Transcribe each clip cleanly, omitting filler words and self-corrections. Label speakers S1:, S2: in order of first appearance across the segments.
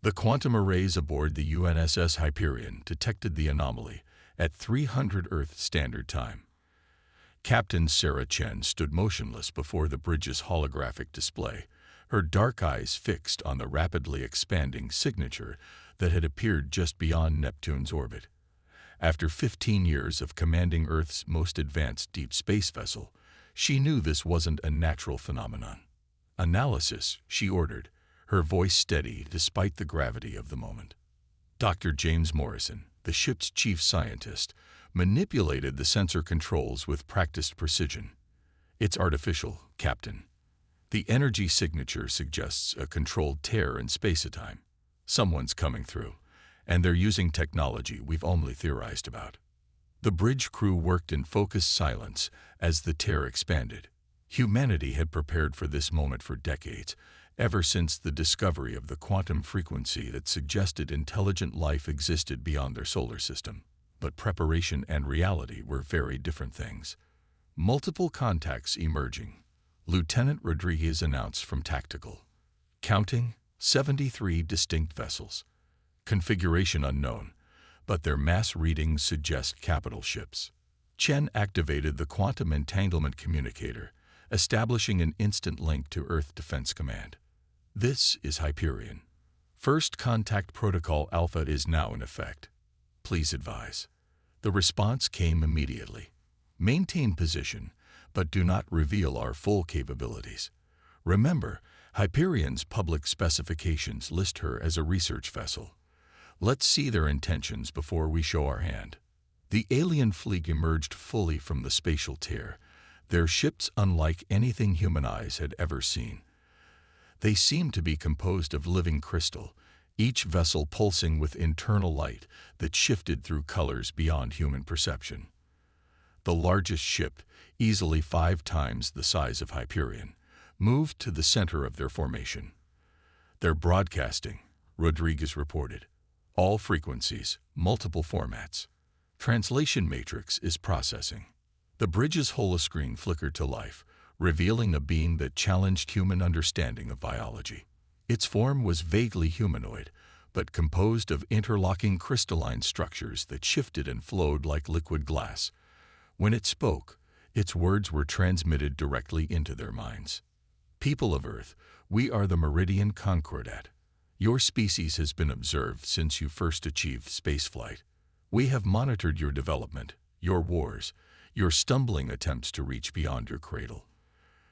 S1: The quantum arrays aboard the UNSS Hyperion detected the anomaly at 300 Earth Standard Time. Captain Sarah Chen stood motionless before the bridge's holographic display, her dark eyes fixed on the rapidly expanding signature that had appeared just beyond Neptune's orbit. After 15 years of commanding Earth's most advanced deep space vessel, she knew this wasn't a natural phenomenon. "Analysis," she ordered, her voice steady despite the gravity of the moment. Dr. James Morrison, the ship's chief scientist, manipulated the sensor controls with practiced precision. "It's artificial, Captain. The energy signature suggests a controlled tear in space-time. Someone's coming through, and they're using technology we've only theorized about." The bridge crew worked in focused silence as the tear expanded. Humanity had prepared for this moment for decades, ever since the discovery of the quantum frequency that suggested intelligent life existed beyond their solar system. But preparation and reality were very different things. Multiple contacts emerging, Lieutenant Rodriguez announced from Tactical. Counting, 73 distinct vessels. Configuration unknown, but their mass readings suggest capital ships. Chen activated the quantum entanglement communicator, establishing an instant link to Earth Defense Command. "This is Hyperion. First Contact Protocol Alpha is now in effect. Please advise." The response came immediately. "Maintain position, but do not reveal our full capabilities. Remember, Hyperion's public specifications list her as a research vessel. Let's see their intentions before we show our hand." The alien fleet emerged fully from the spatial tear, their ships unlike anything human eyes had ever seen. They seemed to be composed of living crystal, each vessel pulsing with internal light that shifted through colors beyond human perception. The largest ship, easily 5 times the size of Hyperion, moved to the center of their formation. "They're broadcasting," Rodriguez reported. "All frequencies, multiple formats. Translation matrix is processing." The bridge's holoscreen flickered to life, revealing a being that challenged human understanding of biology. Its form was vaguely humanoid, but composed of interlocking crystalline structures that shifted and flowed like liquid glass. When it spoke, its words were transmitted directly into their minds. "People of Earth, we are the Meridian Concordat. Your species has been observed since you first achieved spaceflight. We have monitored your development, your wars, your stumbling attempts to reach beyond your cradle.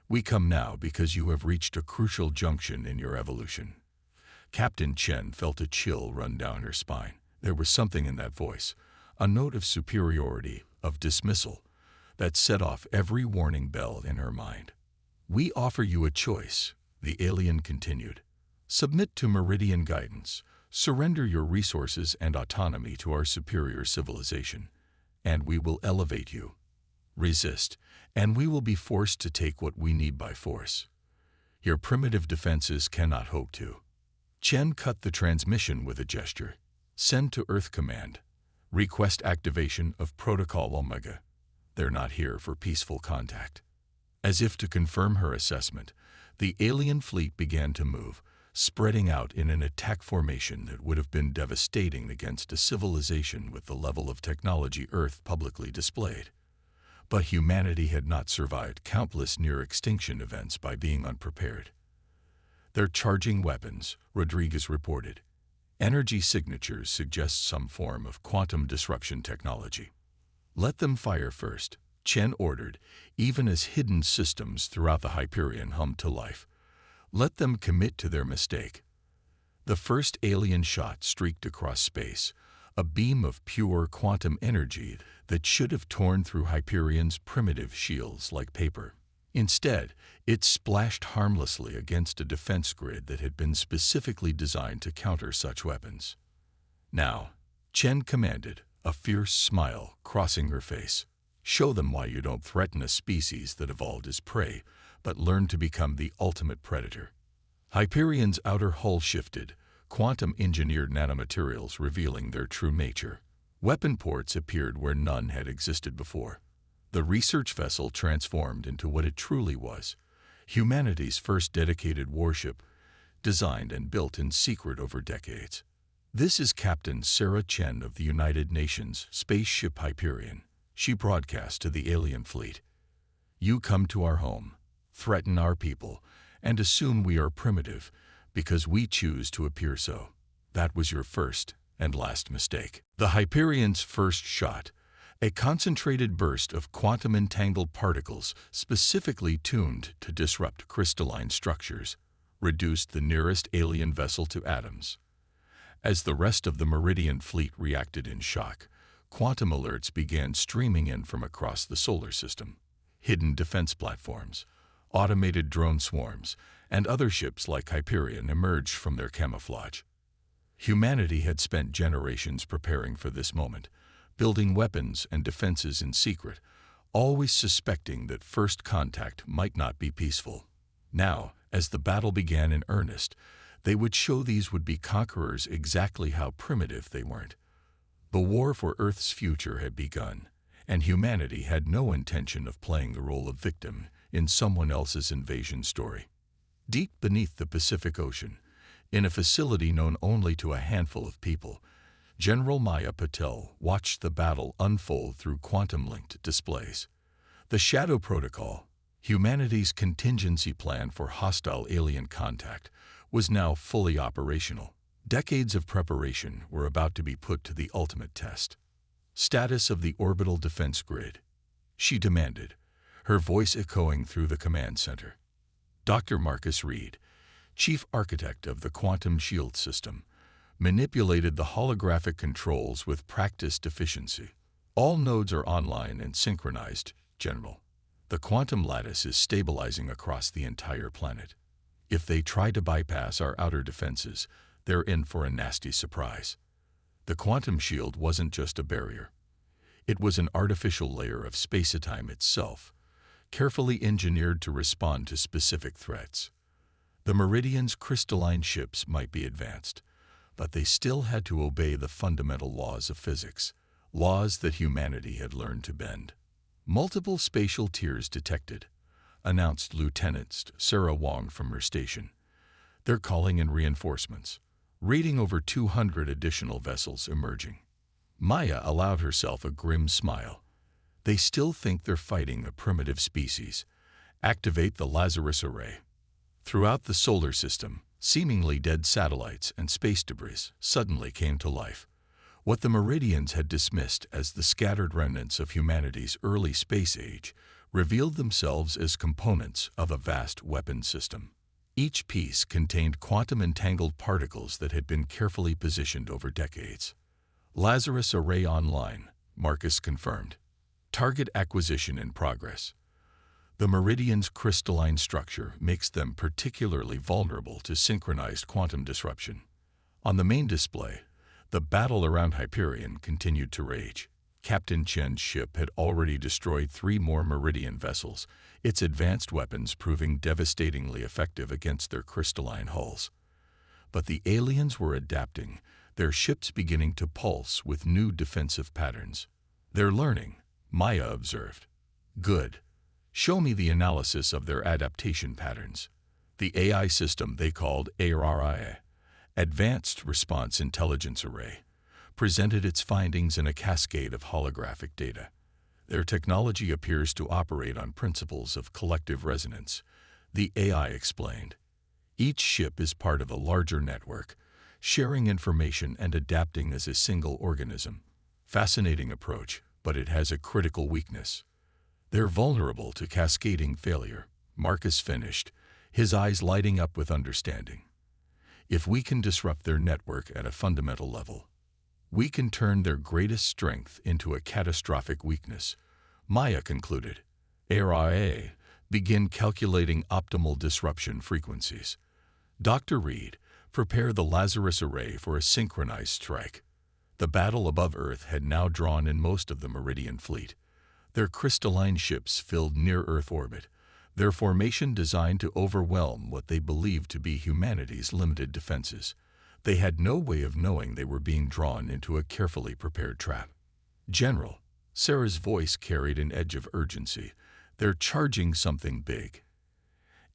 S1: We come now because you have reached a crucial junction in your evolution." Captain Chen felt a chill run down her spine. There was something in that voice, a note of superiority, of dismissal, that set off every warning bell in her mind. "We offer you a choice," the alien continued. "Submit to Meridian guidance, surrender your resources and autonomy to our superior civilization, and we will elevate you. Resist, and we will be forced to take what we need by force. Your primitive defenses cannot hope to." Chen cut the transmission with a gesture. "Send to Earth Command. Request activation of Protocol Omega. They're not here for peaceful contact." As if to confirm her assessment, the alien fleet began to move, spreading out in an attack formation that would have been devastating against a civilization with the level of technology Earth publicly displayed. But humanity had not survived countless near-extinction events by being unprepared. "They're charging weapons," Rodriguez reported. "Energy signatures suggest some form of quantum disruption technology." "Let them fire first," Chen ordered, even as hidden systems throughout the Hyperion hummed to life. "Let them commit to their mistake." The first alien shot streaked across space, a beam of pure quantum energy that should have torn through Hyperion's primitive shields like paper. Instead, it splashed harmlessly against a defense grid that had been specifically designed to counter such weapons. "Now," Chen commanded, a fierce smile crossing her face, "show them why you don't threaten a species that evolved as prey, but learned to become the ultimate predator." Hyperion's outer hull shifted, quantum-engineered nanomaterials revealing their true nature. Weapon ports appeared where none had existed before. The research vessel transformed into what it truly was, humanity's first dedicated warship, designed and built in secret over decades. This is Captain Sarah Chen of the United Nations spaceship Hyperion. She broadcasts to the alien fleet. You come to our home, threaten our people, and assume we are primitive because we choose to appear so. That was your first and last mistake. The Hyperion's first shot, a concentrated burst of quantum-entangled particles specifically tuned to disrupt crystalline structures, reduced the nearest alien vessel to atoms. As the rest of the Meridian fleet reacted in shock, quantum alerts began streaming in from across the solar system. Hidden defense platforms, automated drone swarms, and other ships like Hyperion emerged from their camouflage. Humanity had spent generations preparing for this moment, building weapons and defenses in secret, always suspecting that first contact might not be peaceful. Now, as the battle began in earnest, they would show these would-be conquerors exactly how primitive they weren't. The war for Earth's future had begun, and humanity had no intention of playing the role of victim in someone else's invasion story. Deep beneath the Pacific Ocean, in a facility known only to a handful of people, General Maya Patel watched the battle unfold through quantum-linked displays. The Shadow Protocol, humanity's contingency plan for hostile alien contact, was now fully operational. Decades of preparation were about to be put to the ultimate test. Status of the orbital defense grid, she demanded, her voice echoing through the command center. Dr. Marcus Reed, chief architect of the quantum shield system, manipulated the holographic controls with practiced efficiency. All nodes are online and synchronized, General. The quantum lattice is stabilizing across the entire planet. If they try to bypass our outer defenses, they're in for a nasty surprise. The quantum shield wasn't just a barrier. It was an artificial layer of space-time itself, carefully engineered to respond to specific threats. The Meridian's crystalline ships might be advanced, but they still had to obey the fundamental laws of physics, laws that humanity had learned to bend. Multiple spatial tiers detected, announced Lieutenant Sarah Wong from her station. They're calling in reinforcements, reading over 200 additional vessels emerging. Maya allowed herself a grim smile. They still think they're fighting a primitive species. Activate the Lazarus Array. Throughout the solar system, seemingly dead satellites and space debris suddenly came to life. What the Meridians had dismissed as the scattered remnants of humanity's early space age revealed themselves as components of a vast weapon system. Each piece contained quantum-entangled particles that had been carefully positioned over decades. Lazarus Array online, Marcus confirmed. Target acquisition in progress. The Meridian's crystalline structure makes them particularly vulnerable to synchronized quantum disruption. On the main display, the battle around Hyperion continued to rage. Captain Chen's ship had already destroyed 3 more Meridian vessels, its advanced weapons proving devastatingly effective against their crystalline hulls. But the aliens were adapting, their ships beginning to pulse with new defensive patterns. They're learning, Maya observed. Good. Show me the analysis of their adaptation patterns. The AI system they called ARIA, Advanced Response Intelligence Array, presented its findings in a cascade of holographic data. Their technology appears to operate on principles of collective resonance, the AI explained. Each ship is part of a larger network, sharing information and adapting as a single organism. Fascinating approach, but it has a critical weakness. They're vulnerable to cascading failure, Marcus finished, his eyes lighting up with understanding. If we can disrupt their network at a fundamental level, we can turn their greatest strength into a catastrophic weakness, Maya concluded. ARIA, begin calculating optimal disruption frequencies. Dr. Reed, prepare the Lazarus Array for a synchronized strike. The battle above Earth had now drawn in most of the Meridian fleet. Their crystalline ships filled near-Earth orbit, their formation designed to overwhelm what they believed to be humanity's limited defenses. They had no way of knowing they were being drawn into a carefully prepared trap. General, Sarah's voice carried an edge of urgency. They're charging something big.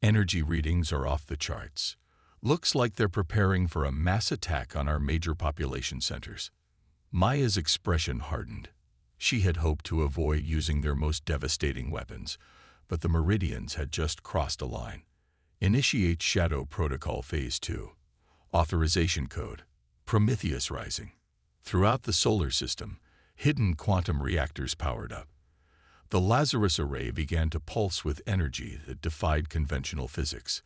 S1: Energy readings are off the charts. Looks like they're preparing for a mass attack on our major population centers. Maya's expression hardened. She had hoped to avoid using their most devastating weapons, but the Meridians had just crossed a line. Initiate Shadow Protocol Phase 2. Authorization Code. Prometheus Rising. Throughout the solar system, hidden quantum reactors powered up. The Lazarus Array began to pulse with energy that defied conventional physics,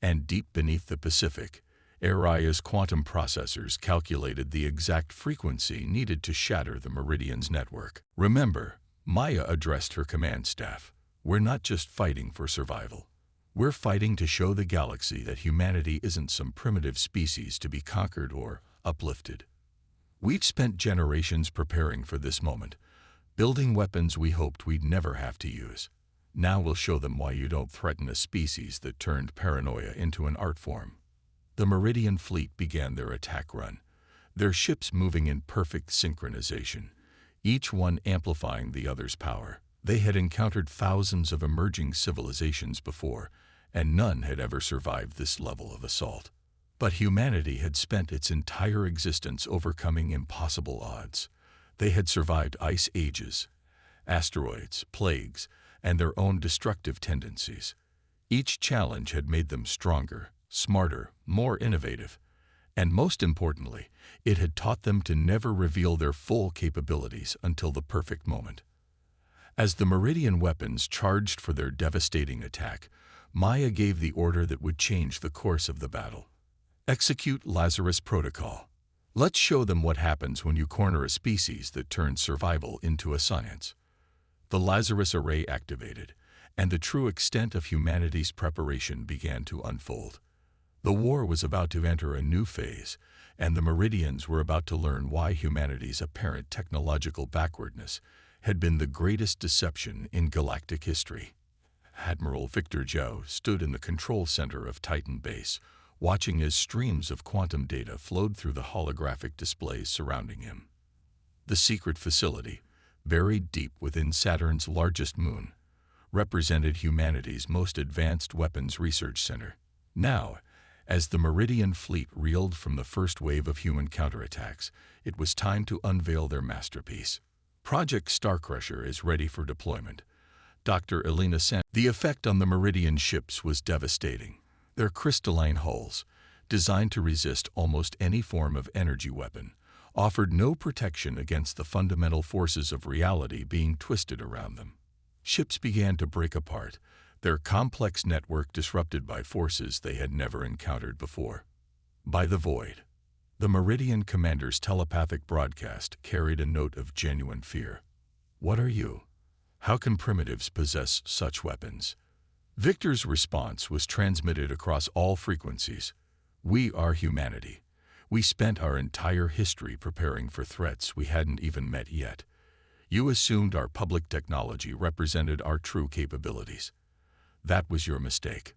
S1: and deep beneath the Pacific, Aria's quantum processors calculated the exact frequency needed to shatter the Meridian's network. Remember, Maya addressed her command staff. We're not just fighting for survival. We're fighting to show the galaxy that humanity isn't some primitive species to be conquered or uplifted. We've spent generations preparing for this moment, building weapons we hoped we'd never have to use. Now we'll show them why you don't threaten a species that turned paranoia into an art form. The Meridian fleet began their attack run, their ships moving in perfect synchronization, each one amplifying the other's power. They had encountered thousands of emerging civilizations before, and none had ever survived this level of assault. But humanity had spent its entire existence overcoming impossible odds. They had survived ice ages, asteroids, plagues, and their own destructive tendencies. Each challenge had made them stronger, smarter, more innovative, and most importantly, it had taught them to never reveal their full capabilities until the perfect moment. As the Meridian weapons charged for their devastating attack, Maya gave the order that would change the course of the battle. Execute Lazarus Protocol. Let's show them what happens when you corner a species that turns survival into a science. The Lazarus Array activated, and the true extent of humanity's preparation began to unfold. The war was about to enter a new phase, and the Meridians were about to learn why humanity's apparent technological backwardness had been the greatest deception in galactic history. Admiral Victor Zhao stood in the control center of Titan Base, watching as streams of quantum data flowed through the holographic displays surrounding him. The secret facility, buried deep within Saturn's largest moon, represented humanity's most advanced weapons research center. Now, as the Meridian fleet reeled from the first wave of human counterattacks, it was time to unveil their masterpiece. Project Starcrusher is ready for deployment. Dr. Elena said. The effect on the Meridian ships was devastating. Their crystalline hulls, designed to resist almost any form of energy weapon, offered no protection against the fundamental forces of reality being twisted around them. Ships began to break apart, their complex network disrupted by forces they had never encountered before. By the void, the Meridian commander's telepathic broadcast carried a note of genuine fear. What are you? How can primitives possess such weapons? Victor's response was transmitted across all frequencies. We are humanity. We spent our entire history preparing for threats we hadn't even met yet. You assumed our public technology represented our true capabilities. That was your mistake.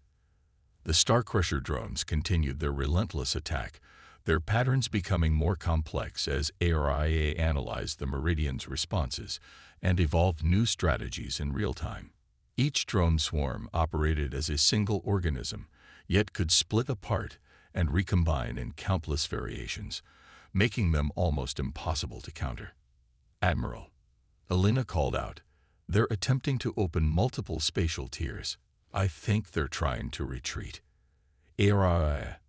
S1: The Starcrusher drones continued their relentless attack, their patterns becoming more complex as ARIA analyzed the Meridian's responses and evolved new strategies in real time. Each drone swarm operated as a single organism, yet could split apart and recombine in countless variations, making them almost impossible to counter. Admiral, Elena called out, they're attempting to open multiple spatial tiers. I think they're trying to retreat. ARIA.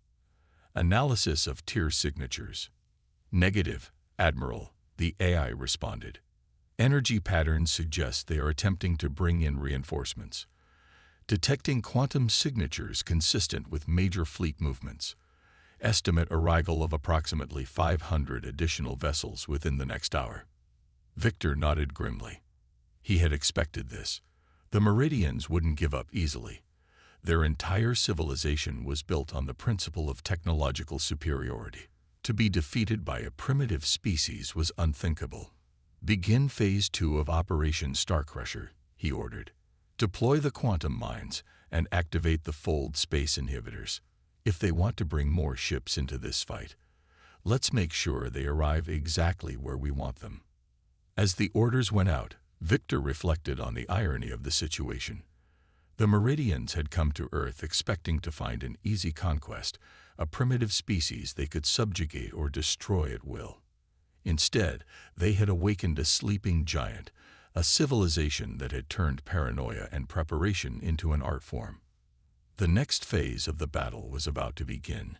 S1: Analysis of tier signatures. Negative, Admiral, the AI responded. Energy patterns suggest they are attempting to bring in reinforcements, detecting quantum signatures consistent with major fleet movements. Estimate arrival of approximately 500 additional vessels within the next hour. Victor nodded grimly. He had expected this. The Meridians wouldn't give up easily. Their entire civilization was built on the principle of technological superiority. To be defeated by a primitive species was unthinkable. Begin Phase 2 of Operation Starcrusher, he ordered. Deploy the quantum mines and activate the fold space inhibitors. If they want to bring more ships into this fight, let's make sure they arrive exactly where we want them. As the orders went out, Victor reflected on the irony of the situation. The Meridians had come to Earth expecting to find an easy conquest, a primitive species they could subjugate or destroy at will. Instead, they had awakened a sleeping giant, a civilization that had turned paranoia and preparation into an art form. The next phase of the battle was about to begin,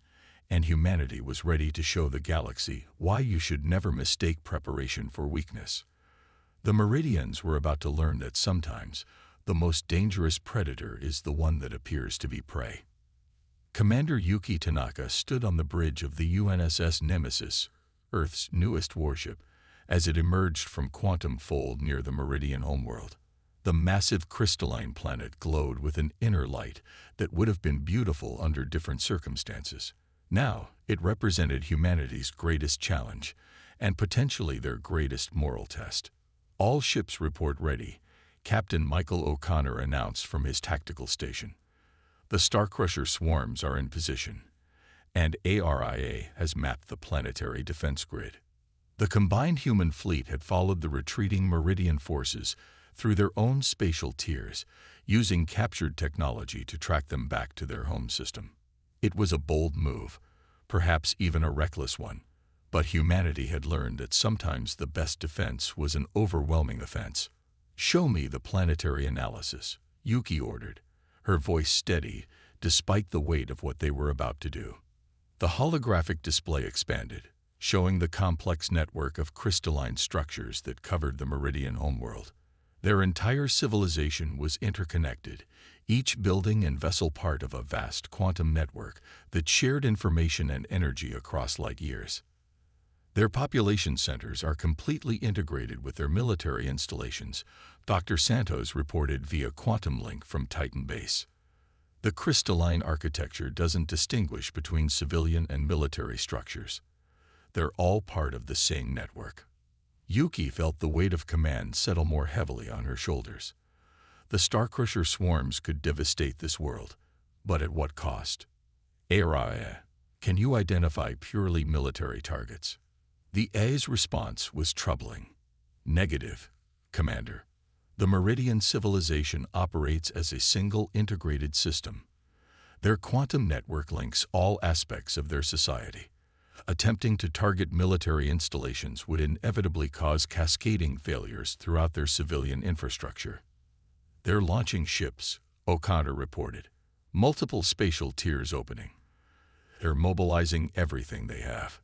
S1: and humanity was ready to show the galaxy why you should never mistake preparation for weakness. The Meridians were about to learn that sometimes the most dangerous predator is the one that appears to be prey. Commander Yuki Tanaka stood on the bridge of the UNSS Nemesis, Earth's newest warship, as it emerged from Quantum Fold near the Meridian homeworld. The massive crystalline planet glowed with an inner light that would have been beautiful under different circumstances. Now, it represented humanity's greatest challenge, and potentially their greatest moral test. "All ships report ready," Captain Michael O'Connor announced from his tactical station. "The Starcrusher swarms are in position, and ARIA has mapped the planetary defense grid." The combined human fleet had followed the retreating Meridian forces through their own spatial tiers, using captured technology to track them back to their home system. It was a bold move, perhaps even a reckless one, but humanity had learned that sometimes the best defense was an overwhelming offense. "Show me the planetary analysis," Yuki ordered, her voice steady despite the weight of what they were about to do. The holographic display expanded, showing the complex network of crystalline structures that covered the Meridian homeworld. Their entire civilization was interconnected, each building and vessel part of a vast quantum network that shared information and energy across light years. Their population centers are completely integrated with their military installations, Dr. Santos reported via quantum link from Titan Base. The crystalline architecture doesn't distinguish between civilian and military structures. They're all part of the same network. Yuki felt the weight of command settle more heavily on her shoulders. The Starcrusher swarms could devastate this world, but at what cost? "ARIA, can you identify purely military targets?" The A's response was troubling. "Negative, Commander. The Meridian civilization operates as a single integrated system. Their quantum network links all aspects of their society. Attempting to target military installations would inevitably cause cascading failures throughout their civilian infrastructure." "They're launching ships," O'Connor reported, "multiple spatial tiers opening. They're mobilizing everything they have."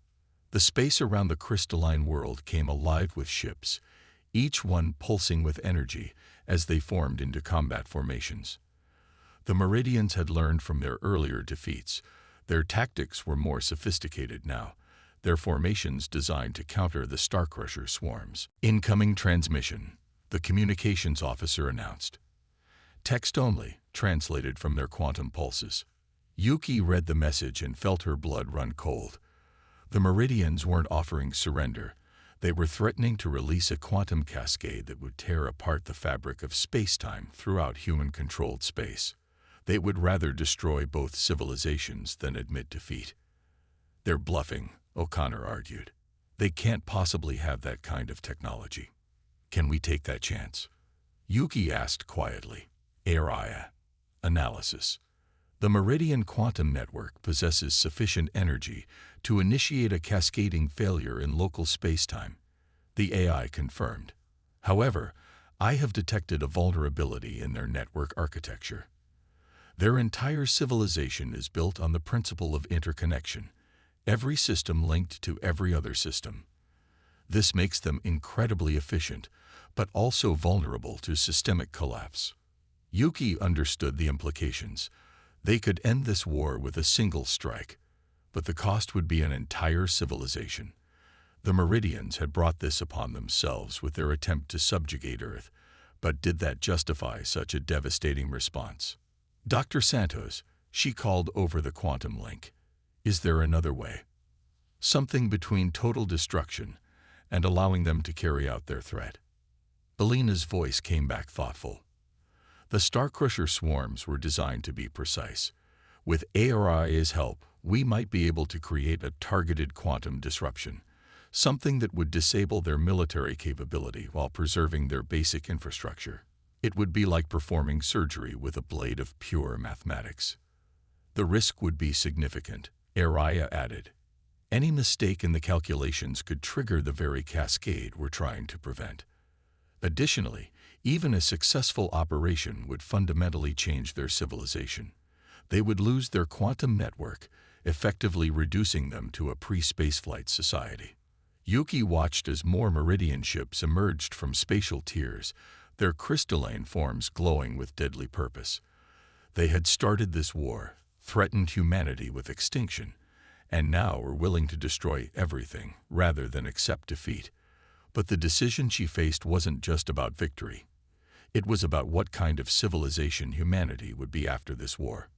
S1: The space around the crystalline world came alive with ships, each one pulsing with energy as they formed into combat formations. The Meridians had learned from their earlier defeats. Their tactics were more sophisticated now, their formations designed to counter the Starcrusher swarms. "Incoming transmission," the communications officer announced. Text only, translated from their quantum pulses. Yuki read the message and felt her blood run cold. The Meridians weren't offering surrender. They were threatening to release a quantum cascade that would tear apart the fabric of space-time throughout human-controlled space. They would rather destroy both civilizations than admit defeat. "They're bluffing," O'Connor argued. "They can't possibly have that kind of technology." "Can we take that chance?" Yuki asked quietly. "ARIA. Analysis. The Meridian quantum network possesses sufficient energy to initiate a cascading failure in local spacetime," the AI confirmed. "However, I have detected a vulnerability in their network architecture. Their entire civilization is built on the principle of interconnection, every system linked to every other system. This makes them incredibly efficient, but also vulnerable to systemic collapse." Yuki understood the implications. They could end this war with a single strike, but the cost would be an entire civilization. The Meridians had brought this upon themselves with their attempt to subjugate Earth, but did that justify such a devastating response? "Dr. Santos," she called over the quantum link, "is there another way? Something between total destruction and allowing them to carry out their threat?" Belina's voice came back thoughtful. "The Starcrusher swarms were designed to be precise. With ARIA's help, we might be able to create a targeted quantum disruption, something that would disable their military capability while preserving their basic infrastructure." It would be like performing surgery with a blade of pure mathematics. The risk would be significant, Araya added. Any mistake in the calculations could trigger the very cascade we're trying to prevent. Additionally, even a successful operation would fundamentally change their civilization. They would lose their quantum network, effectively reducing them to a pre-spaceflight society. Yuki watched as more Meridian ships emerged from spatial tiers, their crystalline forms glowing with deadly purpose. They had started this war, threatened humanity with extinction, and now were willing to destroy everything rather than accept defeat. But the decision she faced wasn't just about victory. It was about what kind of civilization humanity would be after this war.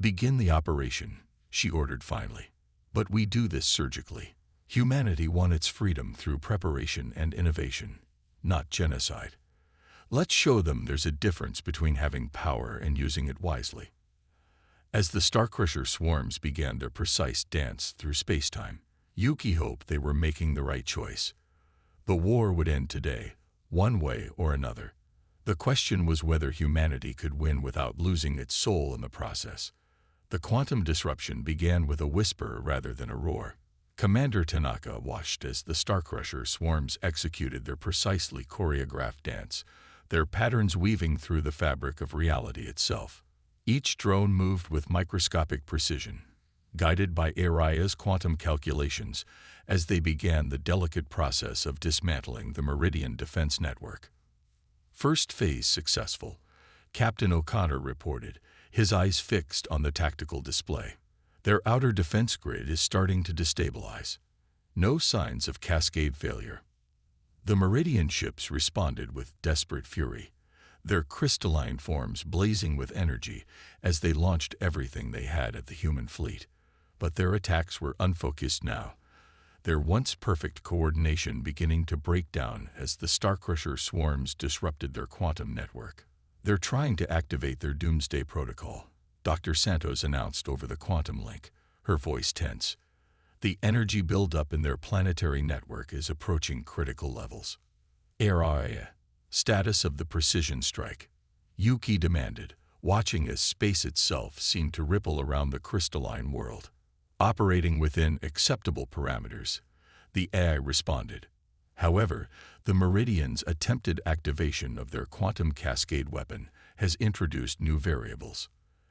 S1: "Begin the operation," she ordered finally. "But we do this surgically. Humanity won its freedom through preparation and innovation, not genocide. Let's show them there's a difference between having power and using it wisely." As the Starcrusher swarms began their precise dance through spacetime, Yuki hoped they were making the right choice. The war would end today, one way or another. The question was whether humanity could win without losing its soul in the process. The quantum disruption began with a whisper rather than a roar. Commander Tanaka watched as the Starcrusher swarms executed their precisely choreographed dance, their patterns weaving through the fabric of reality itself. Each drone moved with microscopic precision, guided by Araya's quantum calculations as they began the delicate process of dismantling the Meridian defense network. "First phase successful," Captain O'Connor reported, his eyes fixed on the tactical display. "Their outer defense grid is starting to destabilize. No signs of cascade failure." The Meridian ships responded with desperate fury, their crystalline forms blazing with energy as they launched everything they had at the human fleet. But their attacks were unfocused now, their once perfect coordination beginning to break down as the Starcrusher swarms disrupted their quantum network. "They're trying to activate their doomsday protocol," Dr. Santos announced over the quantum link, her voice tense. "The energy buildup in their planetary network is approaching critical levels." "Araya, status of the precision strike," Yuki demanded, watching as space itself seemed to ripple around the crystalline world. "Operating within acceptable parameters," the AI responded. However, the Meridian's attempted activation of their quantum cascade weapon has introduced new variables,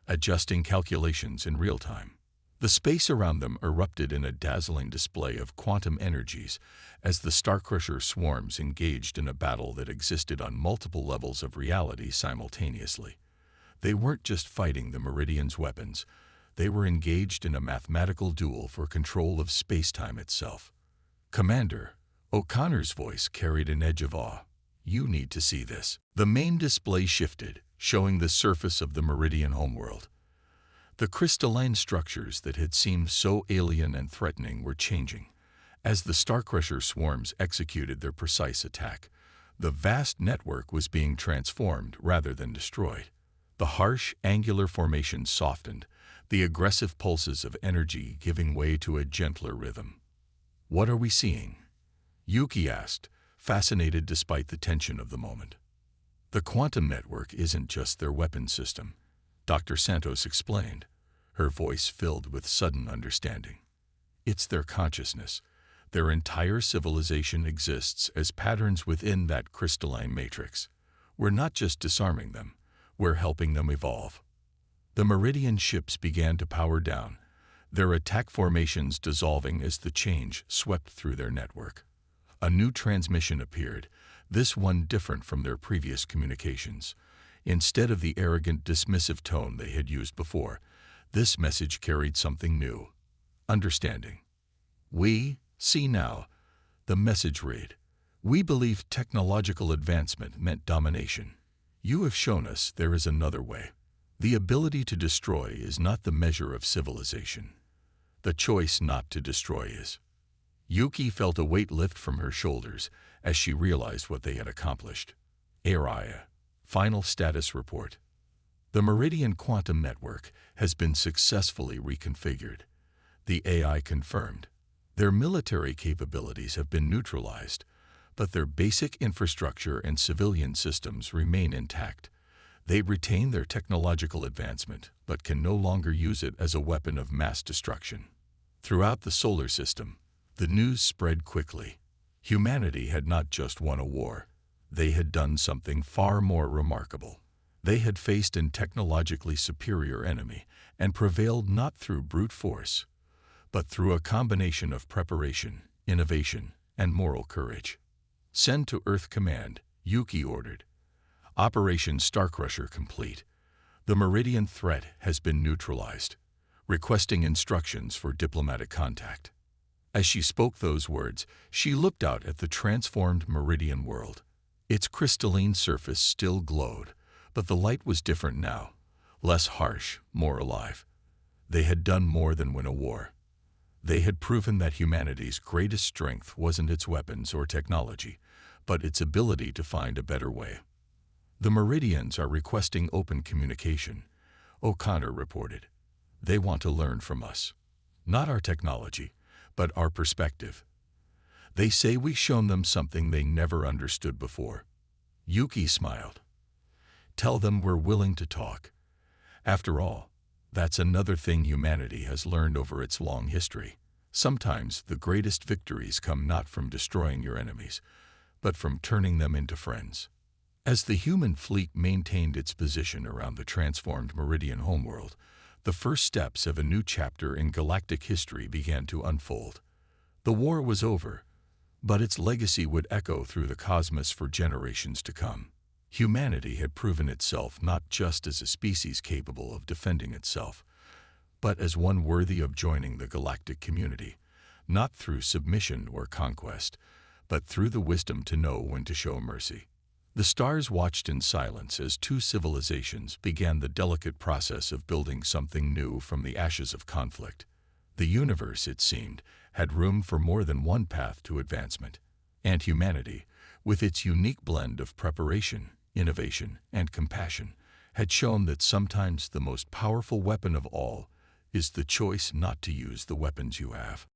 S1: adjusting calculations in real time. The space around them erupted in a dazzling display of quantum energies as the Starcrusher swarms engaged in a battle that existed on multiple levels of reality simultaneously. They weren't just fighting the Meridian's weapons, they were engaged in a mathematical duel for control of space-time itself. "Commander," O'Connor's voice carried an edge of awe. "You need to see this." The main display shifted, showing the surface of the Meridian homeworld. The crystalline structures that had seemed so alien and threatening were changing. As the Starcrusher swarms executed their precise attack, the vast network was being transformed rather than destroyed. The harsh, angular formations softened, the aggressive pulses of energy giving way to a gentler rhythm. "What are we seeing?" Yuki asked, fascinated despite the tension of the moment. "The quantum network isn't just their weapon system," Dr. Santos explained, her voice filled with sudden understanding. "It's their consciousness. Their entire civilization exists as patterns within that crystalline matrix. We're not just disarming them, we're helping them evolve." The Meridian ships began to power down, their attack formations dissolving as the change swept through their network. A new transmission appeared, this one different from their previous communications. Instead of the arrogant, dismissive tone they had used before, this message carried something new: understanding. "We see now," the message read. "We believed technological advancement meant domination. You have shown us there is another way. The ability to destroy is not the measure of civilization. The choice not to destroy is." Yuki felt a weight lift from her shoulders as she realized what they had accomplished. "Araya, final status report. The Meridian Quantum Network has been successfully reconfigured," the AI confirmed. "Their military capabilities have been neutralized, but their basic infrastructure and civilian systems remain intact. They retain their technological advancement, but can no longer use it as a weapon of mass destruction. Throughout the solar system, the news spread quickly. Humanity had not just won a war. They had done something far more remarkable. They had faced a technologically superior enemy and prevailed not through brute force, but through a combination of preparation, innovation, and moral courage. "Send to Earth Command," Yuki ordered. "Operation Starcrusher complete. The Meridian threat has been neutralized. Requesting instructions for diplomatic contact." As she spoke those words, she looked out at the transformed Meridian world. Its crystalline surface still glowed, but the light was different now, less harsh, more alive. They had done more than win a war. They had proven that humanity's greatest strength wasn't its weapons or technology, but its ability to find a better way. "The Meridians are requesting open communication," O'Connor reported. "They want to learn from us. Not our technology, but our perspective. They say we've shown them something they never understood before." Yuki smiled. "Tell them we're willing to talk. After all, that's another thing humanity has learned over its long history. Sometimes the greatest victories come not from destroying your enemies, but from turning them into friends." As the human fleet maintained its position around the transformed Meridian homeworld, the first steps of a new chapter in galactic history began to unfold. The war was over, but its legacy would echo through the cosmos for generations to come. Humanity had proven itself not just as a species capable of defending itself, but as one worthy of joining the galactic community, not through submission or conquest, but through the wisdom to know when to show mercy. The stars watched in silence as two civilizations began the delicate process of building something new from the ashes of conflict. The universe, it seemed, had room for more than one path to advancement, and humanity, with its unique blend of preparation, innovation, and compassion, had shown that sometimes the most powerful weapon of all is the choice not to use the weapons you have.